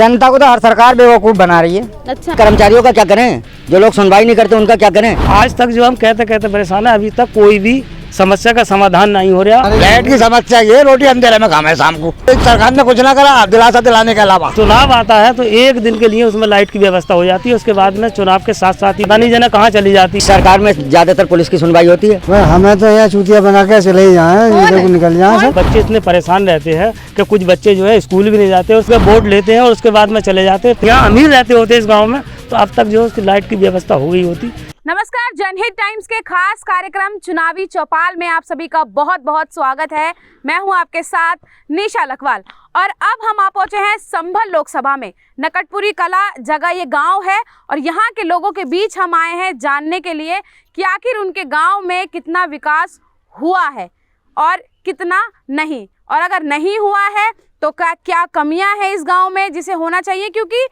जनता को तो हर सरकार बेवकूफ बना रही है। अच्छा, कर्मचारियों का क्या करें, जो लोग सुनवाई नहीं करते उनका क्या करें। आज तक जो हम कहते कहते परेशान है, अभी तक कोई भी समस्या का समाधान नहीं हो रहा। लाइट की समस्या ये, रोटी अंधेरे में खाना है शाम को। सरकार ने कुछ ना करा दिलासा दिलाने के अलावा। चुनाव आता है तो एक दिन के लिए उसमें लाइट की व्यवस्था हो जाती है, उसके बाद में चुनाव के साथ साथ ही बनी जना कहाँ चली जाती है। सरकार में ज्यादातर पुलिस की सुनवाई होती है। हमें तो यहाँ चूतिया बना के चले ही जाए, निकल जाए। बच्चे इतने परेशान रहते हैं कि कुछ बच्चे जो है स्कूल भी नहीं जाते, उसका वोट लेते हैं और उसके बाद में चले जाते हैं। यहाँ अमीर रहते होते इस गाँव में, तो अब तक जो है उसकी लाइट की व्यवस्था हो गई होती। नमस्कार, जनहित टाइम्स के खास कार्यक्रम चुनावी चौपाल में आप सभी का बहुत बहुत स्वागत है। मैं हूं आपके साथ निशा लखवाल और अब हम आ पहुंचे हैं संभल लोकसभा में। नकटपुरी कला जगह ये गांव है और यहां के लोगों के बीच हम आए हैं जानने के लिए कि आखिर उनके गांव में कितना विकास हुआ है और कितना नहीं, और अगर नहीं हुआ है तो क्या कमियां हैं इस गाँव में जिसे होना चाहिए। क्योंकि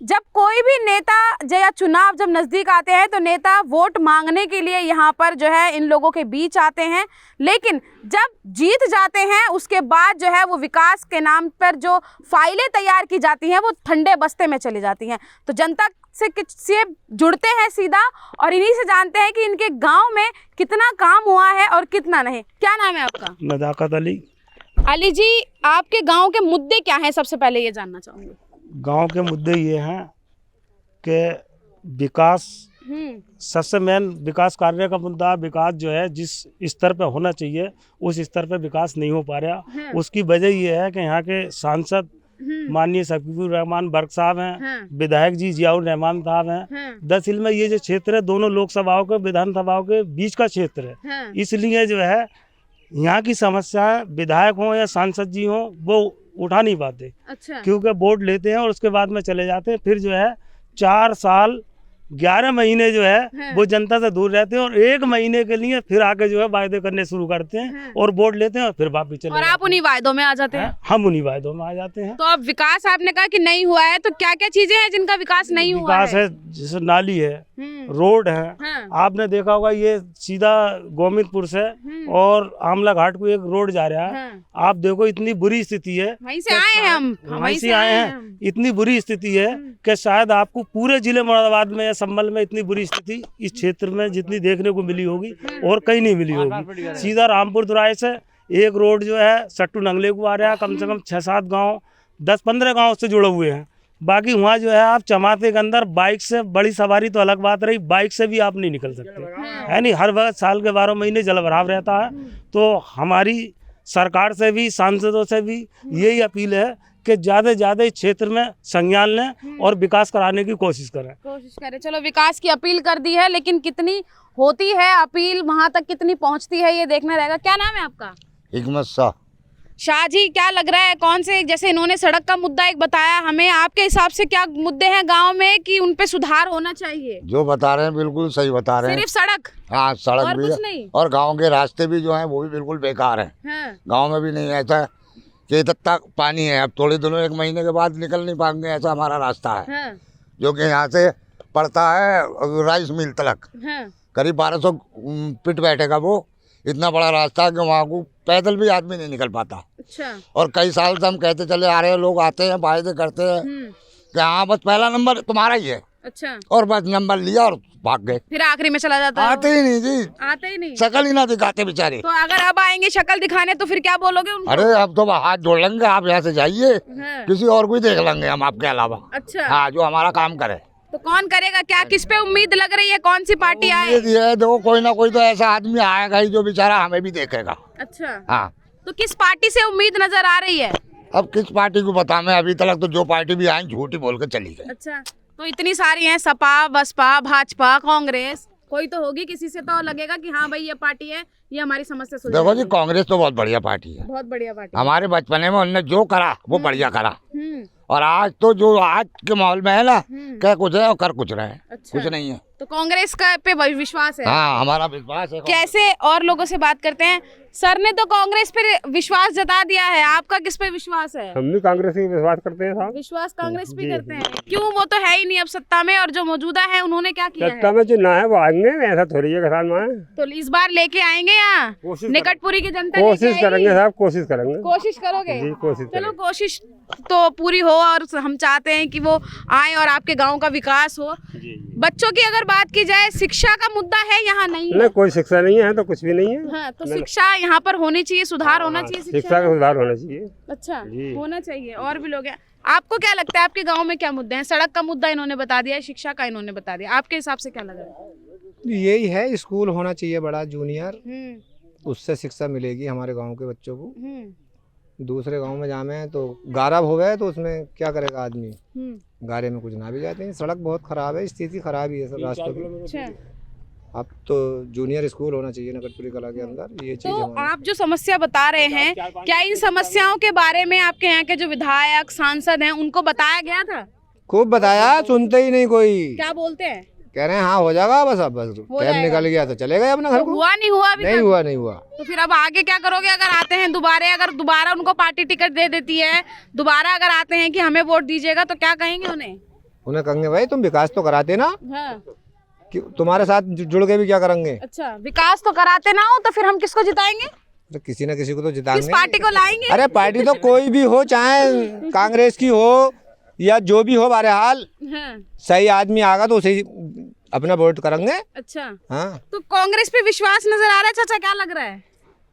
जब कोई भी नेता या चुनाव जब नज़दीक आते हैं तो नेता वोट मांगने के लिए यहाँ पर जो है इन लोगों के बीच आते हैं, लेकिन जब जीत जाते हैं उसके बाद जो है वो विकास के नाम पर जो फाइलें तैयार की जाती हैं वो ठंडे बस्ते में चली जाती हैं। तो जनता से जुड़ते हैं सीधा और इन्हीं से जानते हैं कि इनके गाँव में कितना काम हुआ है और कितना नहीं। क्या नाम है आपका? नदाकत अली। अली जी, आपके गाँव के मुद्दे क्या हैं, सबसे पहले ये जानना चाहूँगी। गांव के मुद्दे ये हैं कि विकास, सबसे मेन विकास कार्य का मुद्दा। विकास जो है जिस स्तर पे होना चाहिए उस स्तर पे विकास नहीं हो पा रहा। उसकी वजह ये है कि यहाँ के सांसद माननीय शफीकुर रहमान बर्क साहब हैं, विधायक जी जियाउर रहमान साहब हैं। दरअसल में ये जो क्षेत्र है दोनों लोकसभाओं के विधानसभाओं के बीच का क्षेत्र है, इसलिए जो है यहाँ की समस्या विधायक हों या सांसद जी हों वो उठा नहीं पाते। अच्छा। क्योंकि वोट लेते हैं और उसके बाद में चले जाते हैं। फिर जो है 4 साल 11 महीने जो है वो जनता से दूर रहते हैं और 1 महीने के लिए फिर आके जो है वायदे करने शुरू करते हैं और वोट लेते हैं और फिर वापस चले जाते हैं। आप उन्हीं वायदों में आ जाते हैं? हम उन्हीं वायदों में आ जाते हैं। तो अब विकास आपने कहा कि नहीं हुआ है, तो क्या क्या चीजें हैं जिनका विकास नहीं हुआ है? विकास है जैसे नाली है, रोड है। आपने देखा होगा ये सीधा गोविंदपुर से और आमला घाट को एक रोड जा रहा है। आप देखो इतनी बुरी स्थिति है, वहीं से आए हैं हम, वहीं से आए हैं। इतनी बुरी स्थिति है कि शायद आपको पूरे जिले मुरादाबाद में या संभल में इतनी बुरी स्थिति इस क्षेत्र में जितनी देखने को मिली होगी और कहीं नहीं मिली होगी। सीधा रामपुर दुराई से एक रोड जो है सट्टू नंगले को आ रहा है, कम से कम 6-7 गाँव 10-15 गाँव से जुड़े हुए हैं। बाकी वहाँ जो है आप चमाते के अंदर बाइक से, बड़ी सवारी तो अलग बात रही, बाइक से भी आप नहीं निकल सकते, है नहीं। हर वक्त साल के 12 महीने जलभराव रहता है। तो हमारी सरकार से भी सांसदों से भी यही अपील है कि ज़्यादा से ज़्यादा इस क्षेत्र में संज्ञान लें और विकास कराने की कोशिश करें। चलो, विकास की अपील कर दी है, लेकिन कितनी होती है अपील, वहाँ तक कितनी पहुँचती है ये देखना रहेगा। क्या नाम है आपका? हिकमत शाह। शाह जी, क्या लग रहा है कौन से, जैसे इन्होंने सड़क का मुद्दा एक बताया हमें, आपके हिसाब से क्या मुद्दे हैं गांव में कि उन पे सुधार होना चाहिए? जो बता रहे हैं बिल्कुल सही बता रहे हैं। सिर्फ सड़क? हाँ, सड़क और भी कुछ है नहीं? और गांव के रास्ते भी जो हैं वो भी बिल्कुल बेकार हैं। गांव में भी नहीं ऐसा कि इतना पानी है, अब थोड़े दिनों 1 महीने के बाद निकल नहीं पाएंगे, ऐसा हमारा रास्ता है। जो कि यहाँ से पड़ता है राइस मिल तक, करीब 1200 फीट बैठेगा वो। इतना बड़ा रास्ता है कि वहाँ को पैदल भी आदमी नहीं निकल पाता। अच्छा। और कई साल से हम कहते चले आ रहे हैं, लोग आते हैं वायदे करते हैं कि हाँ बस पहला नंबर तुम्हारा ही है। अच्छा। और बस नंबर लिया और भाग गए, फिर आखिरी में चला जाता है। आते ही नहीं जी, आते ही नहीं, शक्ल ही ना दिखाते बेचारे। तो अगर अब आएंगे शक्ल दिखाने तो फिर क्या बोलोगे उनको? अरे अब तो हाथ जोड़ लेंगे, आप यहाँ से जाइए, किसी और को ही देख लेंगे हम आपके अलावा। अच्छा। हाँ, जो हमारा काम करे। तो कौन करेगा? क्या किस पे उम्मीद लग रही है, कौन सी पार्टी आए? ये देखो कोई ना कोई तो ऐसा आदमी आएगा ही जो बेचारा हमें भी देखेगा। अच्छा। हाँ, तो किस पार्टी से उम्मीद नजर आ रही है? अब किस पार्टी को बता, मैं अभी तक तो जो पार्टी भी आई झूठी बोल के चली गई। अच्छा, तो इतनी सारी हैं, सपा, बसपा, भाजपा, कांग्रेस, कोई तो होगी, किसी से तो लगेगा कि हाँ भाई ये पार्टी है, ये हमारी समस्या सुलझाएगी। देखो जी, कांग्रेस तो बहुत बढ़िया पार्टी है, बहुत बढ़िया पार्टी। हमारे बचपने में उन्होंने जो करा वो बढ़िया करा। और आज तो जो आज के माहौल में है ना, क्या कुछ है और कर कुछ रहे हैं। अच्छा। कुछ नहीं है। तो कांग्रेस का पे विश्वास है? हाँ, हमारा विश्वास है। कैसे और लोगों से बात करते हैं। सर ने तो कांग्रेस पे विश्वास जता दिया है, आपका किस पे विश्वास है? हम भी कांग्रेस ही विश्वास करते हैं साहब। विश्वास कांग्रेस पे करते हैं। क्यों? वो तो है ही नहीं अब सत्ता में, और जो मौजूदा है उन्होंने क्या किया सत्ता है? में जो ना है वो आएंगे, ऐसा थोड़ी है किसान में। तो इस बार लेके आएंगे यहाँ कोशिश निकटपुरी की जनता कोशिश लेके करेंगे आएगी? साहब, कोशिश करेंगे। कोशिश करोगे? जी, कोशिश चलो करेंगे। कोशिश तो पूरी हो, और हम चाहते हैं कि वो आए और आपके गांव का विकास हो। बच्चों की अगर बात की जाए, शिक्षा का मुद्दा है यहाँ? नहीं है। नहीं, कोई शिक्षा नहीं है तो कुछ भी नहीं है। हाँ, तो शिक्षा यहाँ पर होनी चाहिए, सुधार होना चाहिए शिक्षा का सुधार होना चाहिए। अच्छा, होना चाहिए। और भी लोग हैं, आपको क्या लगता है आपके गांव में क्या मुद्दे हैं? सड़क का मुद्दा इन्होंने बता दिया, शिक्षा का इन्होंने बता दिया, आपके हिसाब से क्या लग रहा है? यही है, स्कूल होना चाहिए बड़ा जूनियर, हम्म उससे शिक्षा मिलेगी हमारे गांव के बच्चों को। हम्म दूसरे गांव में जामे तो गारा होवे तो उसमें क्या करेगा आदमी, हम्म गारे में कुछ ना भी जाते हैं। सड़क बहुत खराब है, स्थिति खराब ही है सब रास्तों की। अच्छा, अब तो जूनियर स्कूल होना चाहिए नकटपुरी कला के अंदर, ये चीज तो हमारी। आप जो समस्या बता रहे हैं, क्या इन समस्याओं के बारे में आपके यहाँ के जो विधायक सांसद हैं उनको बताया गया था? खूब बताया, सुनते ही नहीं कोई। क्या बोलते हैं? कह रहे हैं हाँ हो जाएगा, बस अब बस टाइम निकल गया तो चले गए अपना घर तो को। हुआ नहीं हुआ अभी नहीं तक? हुआ, नहीं हुआ। तो फिर अब आगे क्या करोगे? अगर आते हैं दोबारा, अगर दोबारा उनको पार्टी टिकट दे देती है, दोबारा अगर आते हैं कि हमें वोट दीजिएगा, तो क्या कहेंगे उन्हें? उन्हें कहेंगे भाई तुम विकास तो कराते ना, हाँ, कि तुम्हारे साथ जुड़ के भी क्या करेंगे। अच्छा, विकास तो कराते ना हो तो फिर हम किसको जिताएंगे? तो किसी न किसी को तो किस जिताएंगे। पार्टी को लाएंगे? अरे पार्टी तो कोई भी हो, चाहे कांग्रेस की हो या जो भी हो, बहरहाल हाँ, सही आदमी आएगा तो उसे अपना वोट करेंगे। अच्छा, हाँ, तो कांग्रेस पे विश्वास नजर आ रहा है चाचा, क्या लग रहा है?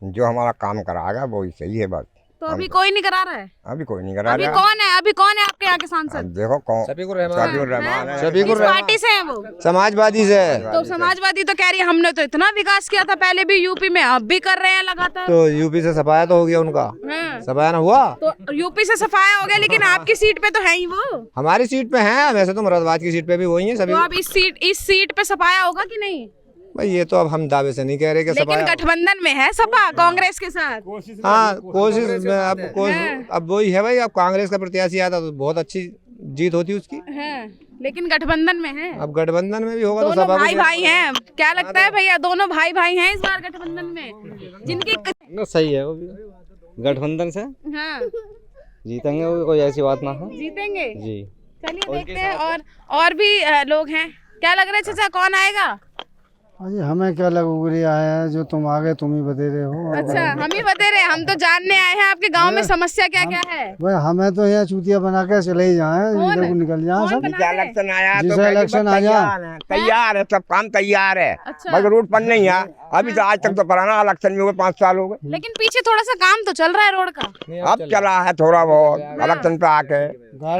जो हमारा काम कराएगा वो ही सही है बस। तो अभी कोई नहीं करा रहा है? अभी कोई नहीं करा अभी रहा। कौन है? अभी कौन है आपके यहाँ के सांसद? देखो कौन, शफीकुर रहमान। शफीकुर रहमान है। शफीकुर किस रहमान पार्टी से है वो? समाजवादी से। तो समाजवादी तो कह रही है हमने तो इतना विकास किया था पहले भी यूपी में, अब भी कर रहे हैं लगातार। तो यूपी से सफाया तो हो गया उनका, हाँ, सफाया ना हुआ। तो यूपी से सफाया हो गया, लेकिन आपकी सीट पे तो है ही वो। हमारी सीट पे हैं, वैसे तो मुरादाबाद की सीट पे भी वही है सभी। तो अब इस सीट पे सफाया होगा कि नहीं? भाई ये तो अब हम दावे से नहीं कह रहे कि लेकिन सफाया। गठबंधन में है सपा कांग्रेस के साथ। हाँ, कोशिश में अब वही है भाई। अब कांग्रेस का प्रत्याशी आता तो बहुत अच्छी जीत होती उसकी। हाँ, लेकिन गठबंधन में है। अब गठबंधन में भी होगा तो दोनों सभा भाई भाई हैं, क्या लगता है भैया? दोनों भाई भाई हैं इस बार गठबंधन में, जिनकी ना सही है वो भी गठबंधन से हाँ जीतेंगे, वो भी कोई ऐसी बात ना है। जीतेंगे। जी, चलिए देखते हैं और भी लोग हैं। क्या लग रहा है चाचा, कौन आएगा? अजी हमें क्या लगोगरी आया है, जो तुम आगे तुम ही बते रहे हो। अच्छा, हम ही बता रहे हैं, हम तो जानने आए हैं आपके गांव में समस्या क्या क्या है। भाई हमें तो यहाँ चूतिया बना के चले ही जाए, कौन इधर है? को निकल जाए कौन सब। बना रहे? इलेक्शन आया जिसे तो पहली इलेक्शन बार आ जाए। तैयार है, तैयार है, सब काम तैयार है। अच्छा, बस रोड पर नहीं है अभी तो। आज तक तो पुराना इलेक्शन में हुए 5 साल हो गए। लेकिन पीछे थोड़ा सा काम तो चल रहा है रोड का। अब चला है थोड़ा बहुत इलेक्शन पे आके,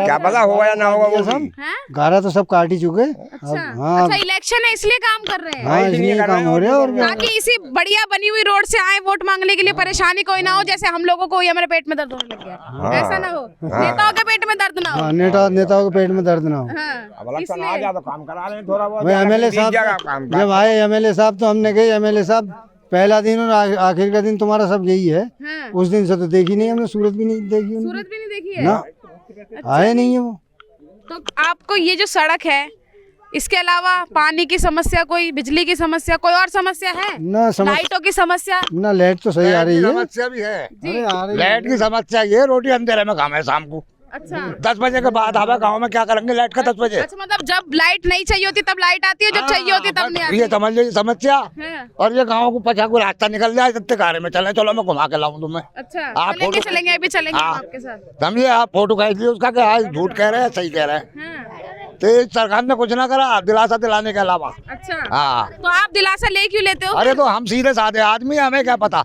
क्या पता होगा या ना होगा वो भी। हैं? गारा तो सब काट ही चुके। अच्छा, हाँ। अच्छा, इलेक्शन है इसलिए काम कर रहे हैं, हाँ, इसलिए काम हो रहा है। और क्या? ताकि इसी बढ़िया बनी हुई रोड से आए वोट मांगने के लिए, परेशानी कोई ना हो। जैसे हम लोगों को हमारे पेट में दर्द होने लग गया, ऐसा ना हो, नेताओं के पेट में दर्द ना हो। हाँ, नेताओं के पेट में दर्द ना हो। हाँ, अब इलेक्शन आ गया तो काम करा रहे हैं थोड़ा बहुत। भाई एमएलए बीत जाएगा काम साहब, का। जब आए एमएलए साहब तो हमने कही एमएलए साहब पहला दिन और आखिर का दिन तुम्हारा सब यही है। हाँ। उस दिन से तो देखी नहीं हमने, सूरत भी नहीं देखी उनकी। सूरत भी नहीं देखी है ना, आए नहीं है वो। तो आपको ये जो सड़क है, इसके अलावा पानी की समस्या, कोई बिजली की समस्या, कोई और समस्या है? ना समझ लाइटों की समस्या? ना, लाइट तो सही आ रही है। समस्या भी है। अरे आ रही है। लाइट की समस्या ये, रोटी अंधेरे में खाए शाम को अच्छा, 10 बजे के बाद आवे गाँव में, क्या करेंगे लाइट का 10 बजे? अच्छा, मतलब जब लाइट नहीं चाहिए होती तब लाइट आती है, जब चाहिए होती तब नहीं आती। ये समझ लीजिए समस्या। हाँ, और ये गाँव को पचा को रास्ता निकल जाए, इतने गाड़ी में चले, चलो मैं घुमा के लाऊं तुम्हें। अच्छा, आप चलेंगे फोटो- चलेंगे, अभी चलेंगे हम हाँ। आपके साथ। समझिए, आप फोटो खींच लिए उसका, क्या आज झूठ कह रहे हैं सही कह रहे हैं। हाँ, तो इस सरकार ने कुछ ना करा दिलासा दिलाने के अलावा। अच्छा, हाँ, तो आप दिलासा ले क्यों लेते हो? अरे तो हम सीधे साधे आदमी, हमें क्या पता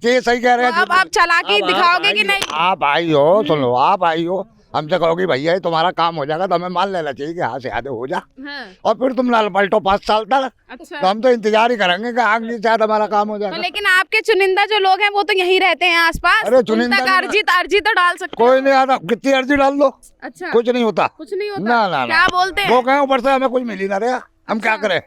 कि ये सही कह रहे तो हैं। अब आप चालाकी दिखाओगे कि नहीं? आप आई हो, सुनो, आप आई हो, हमसे कहोगी भैया ये तुम्हारा काम हो जाएगा, तो हमें मान लेना चाहिए कि हाँ से आधे हो जा, हाँ, और फिर तुम लाल पलटो 5 साल तक। अच्छा, तो हम तो इंतजार ही करेंगे कि आगे शायद हमारा काम हो तो जाएगा। लेकिन आपके चुनिंदा जो लोग हैं वो तो यहीं रहते हैं आसपास। अरे उन चुनिंदा तक नहीं- अर्जी तो डाल सकते हो। कोई नहीं आता, कितनी अर्जी डाल दो, अच्छा, कुछ नहीं होता। कुछ नहीं होता। ना, ना, ना। क्या बोलते वो हैं? कहें ऊपर से हमें कुछ मिल ही ना रहा, हम क्या करें?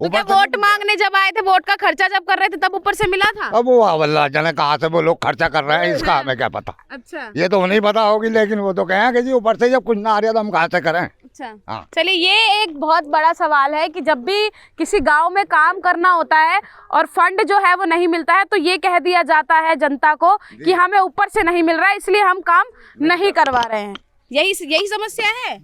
तो क्या ऊपर वोट मांगने जब आए थे, वोट का खर्चा जब कर रहे थे, तब ऊपर से मिला था? अब वो अल्लाह जाने कहाँ से वो लोग खर्चा कर रहे हैं, इसका हमें क्या पता। अच्छा, ये तो नहीं पता होगी, लेकिन वो तो कहें कि जी ऊपर से जब कुछ ना आ रहा तो हम कहाँ से करें। अच्छा, हाँ। चलिए ये एक बहुत बड़ा सवाल है कि जब भी किसी गांव में काम करना होता है और फंड जो है वो नहीं मिलता है तो ये कह दिया जाता है जनता को कि हमें ऊपर से नहीं मिल रहा है इसलिए हम काम नहीं करवा रहे हैं। यही समस्या है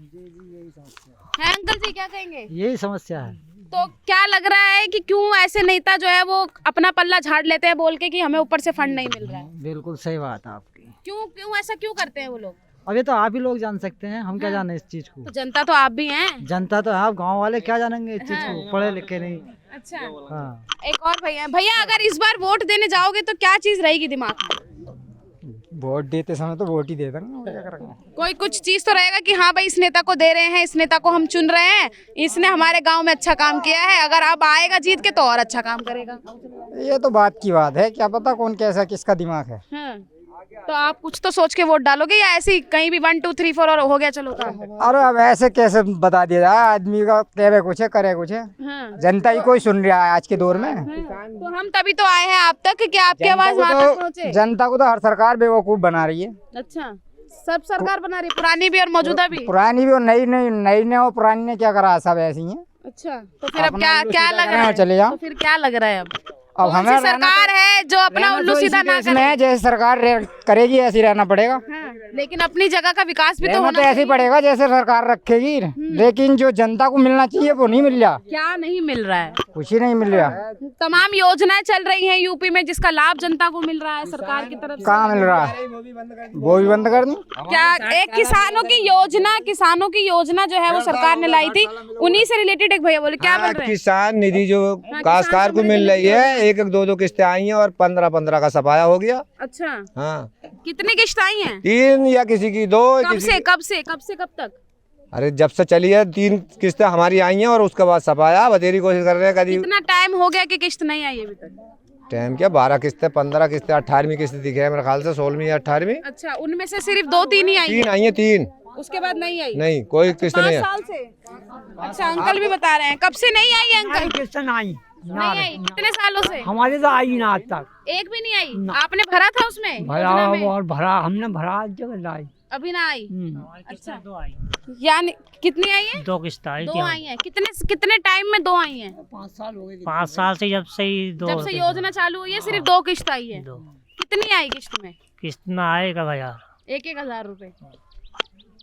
अंकल जी, क्या कहेंगे? यही समस्या है। तो क्या लग रहा है कि क्यों ऐसे नेता जो है वो अपना पल्ला झाड़ लेते हैं बोल के कि हमें ऊपर से फंड नहीं मिल रहा है? बिल्कुल सही बात है आपकी। क्यों ऐसा क्यों करते हैं वो लोग? अब ये तो आप ही लोग जान सकते हैं, हम क्या जाने इस चीज को। तो जनता तो आप भी हैं। जनता तो आप गांव वाले क्या जानेंगे इस चीज को, पढ़े लिखे नहीं। अच्छा, हाँ, एक और भैया अगर इस बार वोट देने जाओगे तो क्या चीज रहेगी दिमाग में? वोट देते समय तो वोट ही दे देंगे, क्या करेंगे। कोई कुछ चीज तो रहेगा कि हाँ भाई इस नेता को दे रहे हैं, इस नेता को हम चुन रहे हैं, इसने हमारे गांव में अच्छा काम किया है, अगर अब आएगा जीत के तो और अच्छा काम करेगा। ये तो बात की बात है, क्या पता कौन कैसा किसका दिमाग है। हाँ। तो आप कुछ तो सोच के वोट डालोगे या ऐसे ही कहीं भी 1 2 3 4 और हो गया चलो काम? अरे अब ऐसे कैसे बता दिया जाए, आदमी का कहे कुछ है करे कुछ है। हाँ। जनता ही कोई सुन रहा है आज के दौर में। तो हम तभी तो आए हैं आप तक कि आपकी आवाज वहाँ तक पहुँचे। जनता को तो हर सरकार बेवकूफ बना रही है। अच्छा, सब सरकार बना रही, पुरानी भी और मौजूदा भी? पुरानी भी और नई ने और पुरानी ने क्या करा, सब ऐसी हैं। अच्छा, तो फिर अब क्या लग रहा है? चले जाओ। तो फिर क्या लग रहा है अब कौन हमें सी सरकार है जो अपना उल्लू सीधा ना करे? इसमें जैसे सरकार करेगी ऐसे ही रहना पड़ेगा। हाँ, लेकिन अपनी जगह का विकास भी तो रहना होना तो ऐसे ही चाहिए। पड़ेगा जैसे सरकार रखेगी, लेकिन जो जनता को मिलना चाहिए वो नहीं मिल रहा। क्या नहीं मिल रहा है? कुछ ही नहीं मिल रहा। तमाम योजनाएं चल रही हैं यूपी में जिसका लाभ जनता को मिल रहा है सरकार की तरफ से। कहाँ मिल रहा है? वो भी बंद कर दी। क्या एक किसानों की योजना जो है वो सरकार ने लाई थी, उन्हीं से रिलेटेड एक भैया बोले क्या बोल रहे हैं? किसान निधि जो काश्तकार को किसान मिल रही है, एक 2 किस्तें आई हैं और 15 का सफाया हो गया। अच्छा, हाँ, कितनी किश्त आई हैं? 3 या किसी की 2। कब तक? अरे जब से चली है 3 किस्तें हमारी आई हैं और उसके बाद सफाया बतेरी कोशिश कर रहे हैं। कभी कितना टाइम हो गया कि किश्त नहीं आई अभी तक? टाइम क्या, 12 किस्तें 15 किस्तें 18वीं किस्त दिखे है मेरे ख्याल से, 16वीं या 18वीं। अच्छा, उनमें से सिर्फ 2-3 ही आई 3 आई है, 3। उसके बाद नहीं आई? नहीं, कोई किस्त नहीं 5 है। साल से? अच्छा, अंकल भी बता रहे हैं कब से नहीं आई है अंकल? नहीं आई, कितने सालों से? हमारे तो आई ना आज तक। एक भी नहीं आई? आपने भरा था उसमें? भरा योजना में? और भरा, हमने भरा जगह लाई। अभी ना आई? अच्छा, 2 आई, यानी कितनी आई है? 2 किस्त आई। 2 आई हैं। कितने टाइम में 2 आई हैं? 5 साल हो गए। 5 साल से जब से ही 2 जब से योजना चालू हुई है सिर्फ 2 किश्त आई है। कितनी आई किश्त में? किस्त में आएगा भैया 1,000 रुपए।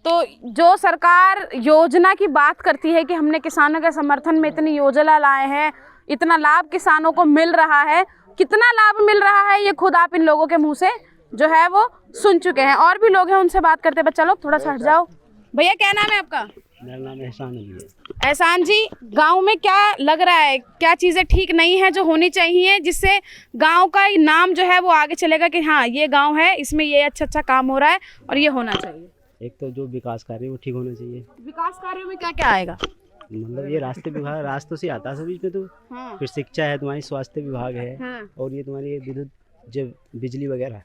तो जो सरकार योजना की बात करती है कि हमने किसानों के समर्थन में इतनी योजना लाए हैं, इतना लाभ किसानों को मिल रहा है, कितना लाभ मिल रहा है ये खुद आप इन लोगों के मुंह से जो है वो सुन चुके हैं। और भी लोग हैं उनसे बात करते हैं। चलो थोड़ा सा हट जाओ। भैया क्या नाम है आपका? मेरा नाम एहसान है। एहसान जी, गांव में क्या लग रहा है, क्या चीज़ें ठीक नहीं है जो होनी चाहिए जिससे गांव का नाम जो है वो आगे चलेगा कि हाँ ये गांव है, इसमें ये अच्छा काम हो रहा है और ये होना चाहिए? एक तो जो विकास कार्य वो ठीक होना चाहिए। विकास कार्यों में क्या क्या आएगा? मतलब ये रास्तों से आता है सभी पे तो। हाँ। फिर शिक्षा है, तुम्हारी स्वास्थ्य विभाग है। हाँ। और ये तुम्हारी विद्युत जब बिजली वगैरह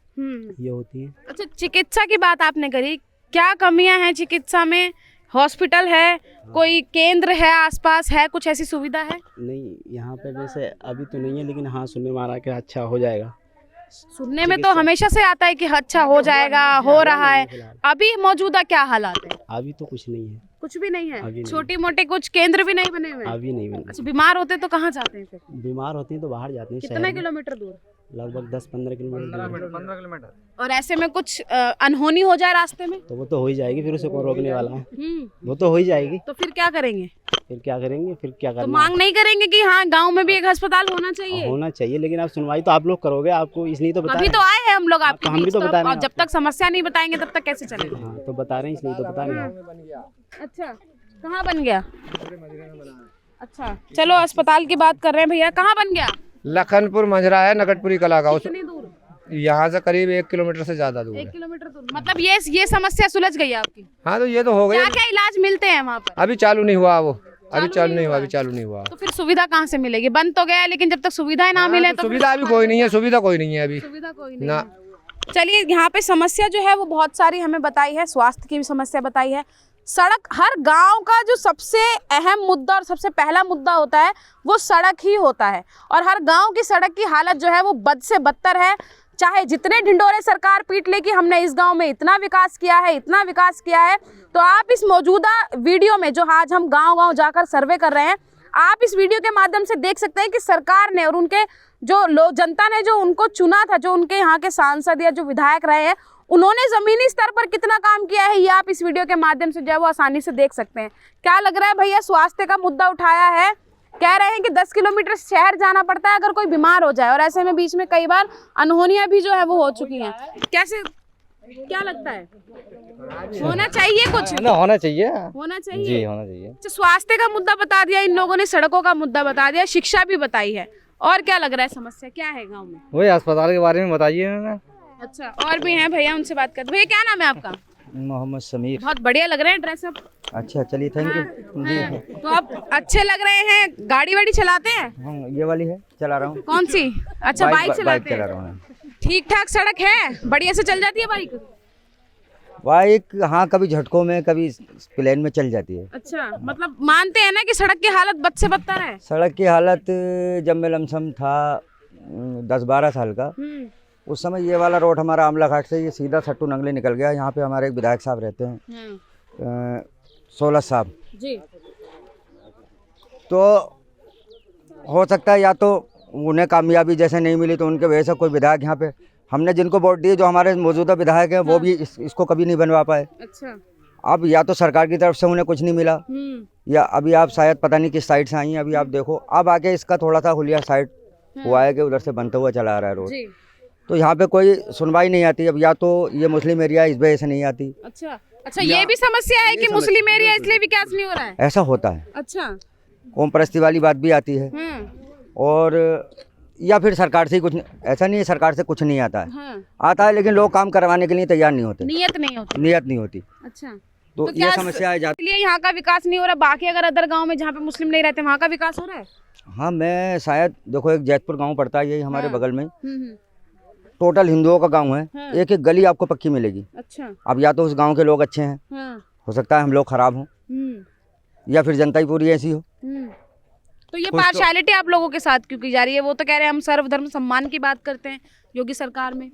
ये होती है। अच्छा, चिकित्सा की बात आपने करी, क्या कमियां हैं चिकित्सा में? हॉस्पिटल है, कोई केंद्र है आसपास, है कुछ ऐसी सुविधा है? नहीं, यहाँ पे वैसे अभी तो नहीं है, लेकिन हाँ सुनने में आ रहा है कि अच्छा हो जाएगा। सुनने में तो हमेशा से आता है कि अच्छा हो जाएगा, हो रहा है। अभी मौजूदा क्या हालात है? अभी तो कुछ नहीं है। कुछ भी नहीं है? अभी नहीं। छोटी मोटे कुछ केंद्र भी नहीं बने हुए? अभी नहीं बना। अच्छा, बीमार होते तो कहाँ जाते हैं फिर? बीमार होती हैं तो बाहर जाते हैं। कितने किलोमीटर दूर? लगभग 10-15 किलोमीटर। और ऐसे में कुछ अनहोनी हो जाए रास्ते में तो वो तो हो ही जाएगी, फिर उसे कौन रोकने वाला है? वो तो हो ही जाएगी। तो फिर क्या करेंगे? फिर क्या करेंगे, फिर क्या तो करना? मांग नहीं करेंगे कि हाँ गांव में भी एक अस्पताल होना चाहिए? होना चाहिए, लेकिन आप सुनवाई तो आप लोग करोगे, आपको इसलिए तो बता अभी रहे तो आए हैं हम लोग आपके तो हम भी बीच, तो बता रहे हैं जब तक समस्या नहीं बताएंगे तब तक कैसे चलेगा? हैं। हाँ तो बता रहे हैं, इसलिए तो बता रहे हैं। अच्छा, कहाँ बन गया? अच्छा, चलो अस्पताल की बात कर रहे हैं भैया, कहाँ बन गया? लखनपुर मंझरा है, नकटपुरी कला का। कितनी दूर? यहाँ से करीब 1 किलोमीटर से ज्यादा दूर 1 है। किलोमीटर दूर। मतलब ये समस्या सुलझ गई आपकी? हाँ तो ये तो हो क्या गया। क्या इलाज मिलते हैं वहाँ पर? अभी चालू नहीं हुआ वो, अभी चालू चालू नहीं नहीं हुआ, हुआ। अभी चालू नहीं हुआ। तो फिर सुविधा कहाँ से मिलेगी? बंद तो गया, लेकिन जब तक सुविधाएं ना मिले तो सुविधा अभी कोई नहीं है, सुविधा कोई नहीं है अभी। सुविधा कोई नहीं ना। है। चलिए, यहाँ पे समस्या जो है वो बहुत सारी हमें बताई है, स्वास्थ्य की भी समस्या बताई है। सड़क, हर गांव का जो सबसे अहम मुद्दा और सबसे पहला मुद्दा होता है वो सड़क ही होता है। और हर गांव की सड़क की हालत जो है वो बद से बदतर है। चाहे जितने ढिंडोरे सरकार पीट ले कि हमने इस गांव में इतना विकास किया है, इतना विकास किया है, तो आप इस मौजूदा वीडियो में जो आज हम गांव-गांव जाकर सर्वे कर रहे हैं, आप इस वीडियो के माध्यम से देख सकते हैं कि सरकार ने और उनके जो लोग, जनता ने जो उनको चुना था, जो उनके यहाँ के सांसद या जो विधायक रहे हैं, उन्होंने जमीनी स्तर पर कितना काम किया है, ये आप इस वीडियो के माध्यम से जो है वो आसानी से देख सकते हैं। क्या लग रहा है भैया, स्वास्थ्य का मुद्दा उठाया है, कह रहे हैं कि 10 किलोमीटर शहर जाना पड़ता है अगर कोई बीमार हो जाए, और ऐसे में बीच में कई बार अनहोनियां भी जो है वो हो चुकी हैं। कैसे, क्या लगता है, होना चाहिए कुछ? ना होना चाहिए, होना चाहिए जी होना चाहिए। अच्छा, स्वास्थ्य का मुद्दा बता दिया इन लोगों ने, सड़कों का मुद्दा बता दिया, शिक्षा भी बताई है, और क्या लग रहा है समस्या क्या है गाँव में? वही अस्पताल के बारे में बताइए ना। अच्छा, और भी हैं भैया, उनसे बात करते। भैया क्या नाम है आपका? मोहम्मद समीर। बहुत बढ़िया लग रहे हैं ड्रेसअप। अच्छा चलिए, थैंक यू जी। तो आप अच्छे लग रहे हैं, गाड़ी वाड़ी चलाते हैं? हाँ ये वाली है, चला रहा हूँ। कौन सी? अच्छा, बाइक चलाते बाइक हैं। चला रहा हूँ। ठीक ठाक सड़क है, बढ़िया से चल जाती है बाइक? बाइक हाँ, कभी झटकों में, कभी प्लेन में चल जाती है। अच्छा, मतलब मानते हैं ना कि सड़क की हालत बद से बदतर है? सड़क की हालत जब मैं लमसम था 10-12 साल का, उस समय ये वाला रोड हमारा आमला घाट से ये सीधा सट्टू नंगले निकल गया। यहाँ पे हमारे एक विधायक साहब रहते हैं, 16 साहब जी। तो हो सकता है या तो उन्हें कामयाबी जैसे नहीं मिली तो उनके वजह से कोई विधायक यहाँ पे, हमने जिनको वोट दिए जो हमारे मौजूदा विधायक हैं, वो भी इसको कभी नहीं बनवा पाए। अच्छा, अब या तो सरकार की तरफ से उन्हें कुछ नहीं मिला, या अभी आप शायद पता नहीं किस साइड से आई हैं, अभी आप देखो अब आगे इसका थोड़ा सा हुलिया साइड हुआ है कि उधर से बनता हुआ चला आ रहा है रोड, तो यहाँ पे कोई सुनवाई नहीं आती। अब या तो ये मुस्लिम एरिया इस वजह से नहीं आती। अच्छा, अच्छा, ये भी समस्या है कि मुस्लिम एरिया इसलिए विकास नहीं हो रहा है? ऐसा होता है, अच्छा, कौम परस्ती वाली बात भी आती है, और या फिर सरकार से ही कुछ, ऐसा नहीं है सरकार से कुछ नहीं आता है, आता है लेकिन लोग काम करवाने के लिए तैयार नहीं होते, नियत नहीं होती। नियत नहीं होती। अच्छा, तो ये समस्या आ जाती है। यहाँ का विकास नहीं हो रहा, बाकी अगर अदर गांव में जहाँ पे मुस्लिम नहीं रहते वहाँ का विकास हो रहा है? हाँ, मैं शायद देखो, एक जैतपुर गांव पड़ता है, यही हमारे बगल में, टोटल हिंदुओं का गांव है, एक एक गली आपको पक्की मिलेगी। अच्छा, अब या तो उस गांव के लोग अच्छे हैं, हो सकता है हम लोग खराब हों, या फिर जनता ही पूरी ऐसी हो। तो ये पार्शियलिटी आप लोगों के साथ क्यों की जा रही है? वो तो कह रहे हैं हम सर्वधर्म सम्मान की बात करते हैं, योगी सरकार में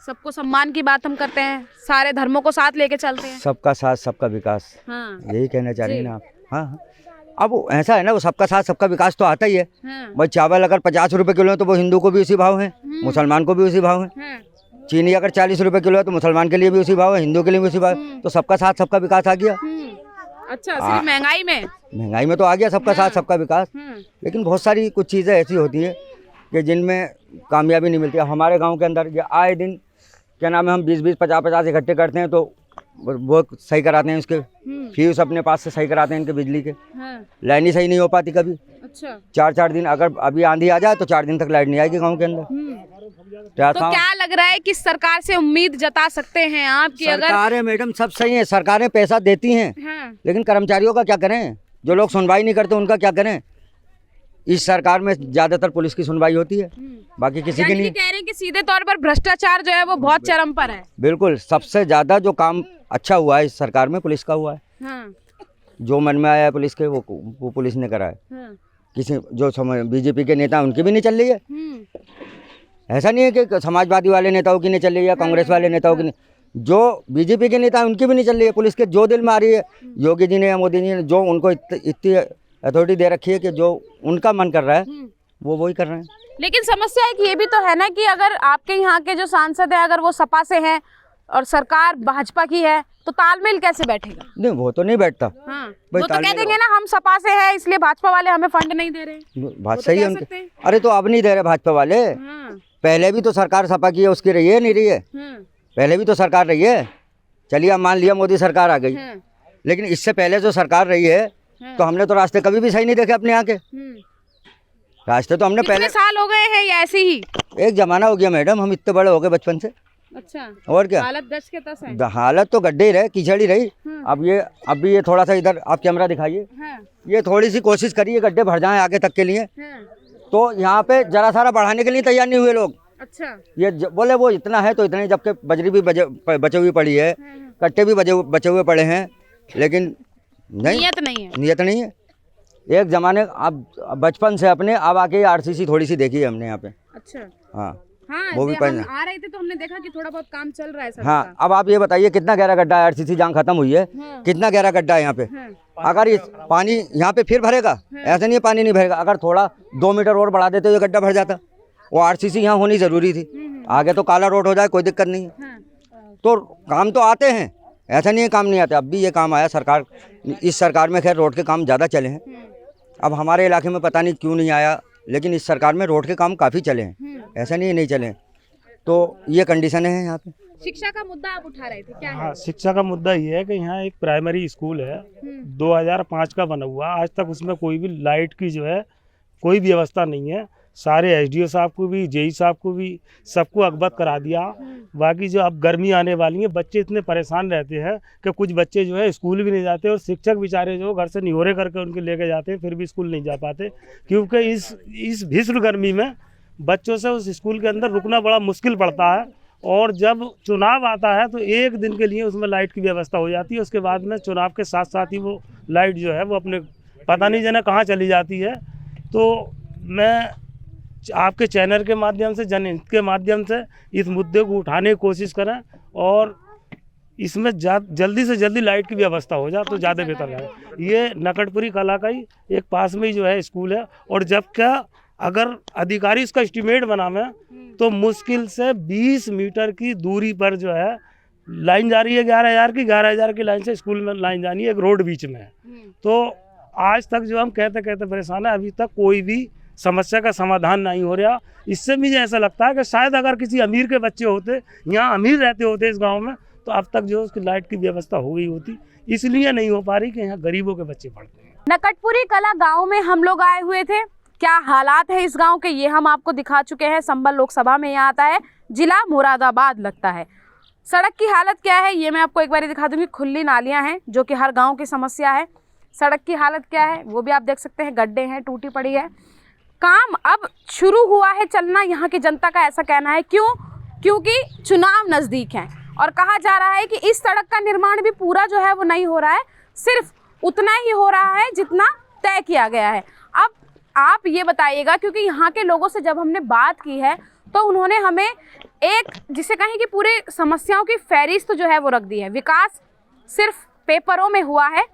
सबको सम्मान की बात हम करते हैं, सारे धर्मों को साथ लेके चलते हैं, सबका साथ सबका विकास, यही कहना चाह रही है ना आप? हाँ, अब ऐसा है ना, वो सबका साथ सबका विकास तो आता ही है। भाई चावल अगर 50 रुपए किलो है तो वो हिंदू को भी उसी भाव है, मुसलमान को भी उसी भाव है। चीनी अगर 40 रुपए किलो है तो मुसलमान के लिए भी उसी भाव है, हिंदू के लिए भी उसी भाव है। तो सबका साथ सबका विकास आ गया। अच्छा, सिर्फ महंगाई में तो आ गया सबका साथ सबका विकास, लेकिन बहुत सारी कुछ चीज़ें ऐसी होती है कि जिनमें कामयाबी नहीं मिलती। हमारे गाँव के अंदर ये आए दिन क्या नाम है, हम 20-20, 50-50 इकट्ठे करते हैं, तो वो सही कराते हैं, उसके फ्यूज अपने पास से सही कराते हैं, इनके बिजली के। लाइन ही सही नहीं हो पाती कभी। अच्छा, 4-4 दिन, अगर अभी आंधी आ जाए तो 4 दिन तक लाइट नहीं आएगी गांव के अंदर। तो क्या लग रहा है कि सरकार से उम्मीद जता सकते हैं आप कि अगर सरकारें मैडम सब सही है, सरकारें पैसा देती हैं, लेकिन कर्मचारियों का क्या करें? जो लोग सुनवाई नहीं करते उनका क्या करें? इस सरकार में ज्यादातर पुलिस की सुनवाई होती है, बाकी किसी की नहीं। कह रहे हैं कि सीधे तौर पर भ्रष्टाचार जो है वो बहुत चरम पर है। बिल्कुल, सबसे ज्यादा जो काम अच्छा हुआ है इस सरकार में पुलिस का हुआ है। जो मन में आया है पुलिस के वो पुलिस ने करा है। किसी जो बीजेपी के नेता उनकी भी नहीं चल रही है। ऐसा नहीं है कि समाजवादी वाले नेताओं की नहीं चल रही है, कांग्रेस वाले नेताओं की नहीं, जो बीजेपी के नेता उनकी भी नहीं चल रही है। पुलिस के जो दिल में आ रही है, योगी जी ने या मोदी जी ने जो उनको इतनी अथॉरिटी दे रखी है कि जो उनका मन कर रहा है वो वही कर रहे हैं। लेकिन समस्या है कि ये भी तो है ना कि अगर आपके यहाँ के जो सांसद है अगर वो सपा से हैं और सरकार भाजपा की है तो तालमेल कैसे बैठेगा? नहीं, वो तो नहीं बैठता। वो तो कह देंगे ना हम सपा से है इसलिए भाजपा वाले हमें फंड नहीं दे रहे। बात सही है उनके। अरे तो अब नहीं दे रहे भाजपा वाले, पहले भी तो सरकार सपा की है, उसकी रही है नहीं रही है? पहले भी तो सरकार रही है। चलिए अब मान लिया मोदी सरकार आ गई, लेकिन इससे पहले जो सरकार रही है तो हमने तो रास्ते कभी भी सही नहीं देखे अपने यहाँ के। रास्ते तो हमने पहले साल हो गए हैं या ऐसे ही? एक जमाना हो गया मैडम, हम इतने बड़े हो गए बचपन से। अच्छा, और क्या हालत 10 के 10 है। हालत तो गड्ढे ही रहे, कीचड़ ही रही। अब ये थोड़ा सा इधर आप कैमरा दिखाइए, ये थोड़ी सी कोशिश करिए गड्ढे भर जाएं आगे तक के लिए, तो यहाँ पे जरा सारा बढ़ाने के लिए तैयार नहीं हुए लोग। अच्छा, ये बोले वो इतना है तो इतना ही, जबकि बजरी भी बचे हुई पड़ी है, कट्टे भी बचे हुए पड़े हैं, लेकिन नहीं, नियत नहीं है। एक जमाने अब बचपन से अपने अब आके आरसीसी थोड़ी सी देखी है हमने यहाँ पे। अच्छा, हाँ, हाँ, वो भी हम पानी आ रहे थे तो हमने देखा कि थोड़ा बहुत काम चल रहा है सड़क हाँ। का। अब आप ये बताइए कितना गहरा गड्ढा है, आरसीसी जंग खत्म हुई है, हाँ। कितना गहरा गड्ढा है यहाँ पे। हाँ। अगर इस पानी यहाँ पे फिर भरेगा, ऐसा नहीं है पानी नहीं भरेगा, अगर थोड़ा 2 मीटर और बढ़ा देते तो गड्ढा भर जाता। वो आरसीसी यहाँ होनी जरूरी थी, आगे तो काला रोड हो जाए कोई दिक्कत नहीं है। हाँ। तो काम तो आते हैं, ऐसा नहीं है काम नहीं आते। अब भी ये काम आया सरकार, इस सरकार में खैर रोड के काम ज़्यादा चले हैं। अब हमारे इलाके में पता नहीं क्यों नहीं आया, लेकिन इस सरकार में रोड के काम काफ़ी चले हैं, ऐसा नहीं है नहीं चले हैं। तो ये कंडीशन है यहाँ पे। शिक्षा का मुद्दा आप उठा रहे थे, क्या है? हाँ, शिक्षा का मुद्दा ये है कि यहाँ एक प्राइमरी स्कूल है, 2005 का बना हुआ, आज तक उसमें कोई भी लाइट की जो है कोई व्यवस्था नहीं है। सारे एसडीओ साहब को भी, जेई साहब को भी, सबको अवगत करा दिया। बाकी जो अब गर्मी आने वाली है, बच्चे इतने परेशान रहते हैं कि कुछ बच्चे जो है स्कूल भी नहीं जाते, और शिक्षक बेचारे जो घर से निहोरे करके उनके लेके जाते हैं, फिर भी स्कूल नहीं जा पाते, क्योंकि इस भीषण गर्मी में बच्चों से उस स्कूल के अंदर रुकना बड़ा मुश्किल पड़ता है। और जब चुनाव आता है तो एक दिन के लिए उसमें लाइट की व्यवस्था हो जाती है, उसके बाद में चुनाव के साथ साथ ही वो लाइट जो है वो अपने पता नहीं जाने कहाँ चली जाती है। तो मैं आपके चैनल के माध्यम से, जनहित के माध्यम से इस मुद्दे को उठाने की कोशिश करें, और इसमें जल्दी से जल्दी लाइट की व्यवस्था हो जाए तो ज़्यादा बेहतर है। ये नकटपुरी कला का ही एक पास में ही जो है स्कूल है, और जब क्या अगर अधिकारी इसका एस्टिमेट बनावे तो मुश्किल से 20 मीटर की दूरी पर जो है लाइन जा रही है 11,000 की लाइन से स्कूल में लाइन जानी है, एक रोड बीच में है। तो आज तक जो हम कहते कहते परेशान है, अभी तक कोई भी समस्या का समाधान नहीं हो रहा। इससे मुझे ऐसा लगता है कि शायद अगर किसी अमीर के बच्चे होते, यहाँ अमीर रहते होते इस गांव में, तो अब तक जो उसकी लाइट की व्यवस्था हो गई होती। इसलिए नहीं हो पा रही कि यहाँ गरीबों के बच्चे पढ़ते हैं। नकटपुरी कला गांव में हम लोग आए हुए थे, क्या हालात है इस गांव के ये हम आपको दिखा चुके हैं। संभल लोकसभा में यहाँ आता है, जिला मुरादाबाद लगता है। सड़क की हालत क्या है ये मैं आपको एक बार दिखा दूंगी। खुली नालियाँ हैं जो कि हर गाँव की समस्या है। सड़क की हालत क्या है वो भी आप देख सकते हैं, गड्ढे हैं, टूटी पड़ी है। काम अब शुरू हुआ है चलना, यहाँ की जनता का ऐसा कहना है। क्यों? क्योंकि चुनाव नज़दीक हैं और कहा जा रहा है कि इस सड़क का निर्माण भी पूरा जो है वो नहीं हो रहा है, सिर्फ उतना ही हो रहा है जितना तय किया गया है। अब आप ये बताइएगा, क्योंकि यहाँ के लोगों से जब हमने बात की है तो उन्होंने हमें एक जिसे कहें कि पूरे समस्याओं की फहरिस्त जो है वो रख दी है। विकास सिर्फ पेपरों में हुआ है,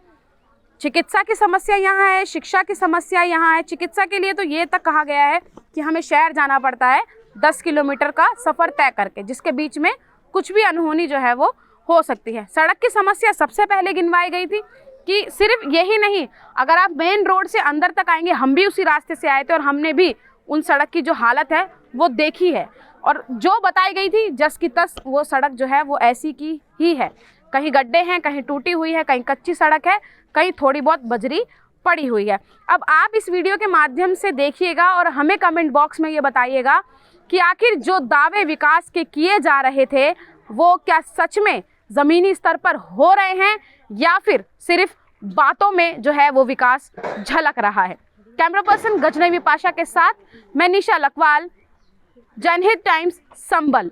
चिकित्सा की समस्या यहाँ है, शिक्षा की समस्या यहाँ है। चिकित्सा के लिए तो ये तक कहा गया है कि हमें शहर जाना पड़ता है 10 किलोमीटर का सफ़र तय करके, जिसके बीच में कुछ भी अनहोनी जो है वो हो सकती है। सड़क की समस्या सबसे पहले गिनवाई गई थी कि सिर्फ यही नहीं, अगर आप मेन रोड से अंदर तक आएंगे, हम भी उसी रास्ते से आए थे और हमने भी उन सड़क की जो हालत है वो देखी है, और जो बताई गई थी जस की तस वो सड़क जो है वो ऐसी की ही है। कहीं गड्ढे हैं, कहीं टूटी हुई है, कहीं कच्ची सड़क है, कहीं थोड़ी बहुत बजरी पड़ी हुई है। अब आप इस वीडियो के माध्यम से देखिएगा और हमें कमेंट बॉक्स में ये बताइएगा कि आखिर जो दावे विकास के किए जा रहे थे वो क्या सच में ज़मीनी स्तर पर हो रहे हैं या फिर सिर्फ बातों में जो है वो विकास झलक रहा है। कैमरा पर्सन गजनवी पाशा के साथ मैं निशा लखवाल, जनहित टाइम्स, संभल।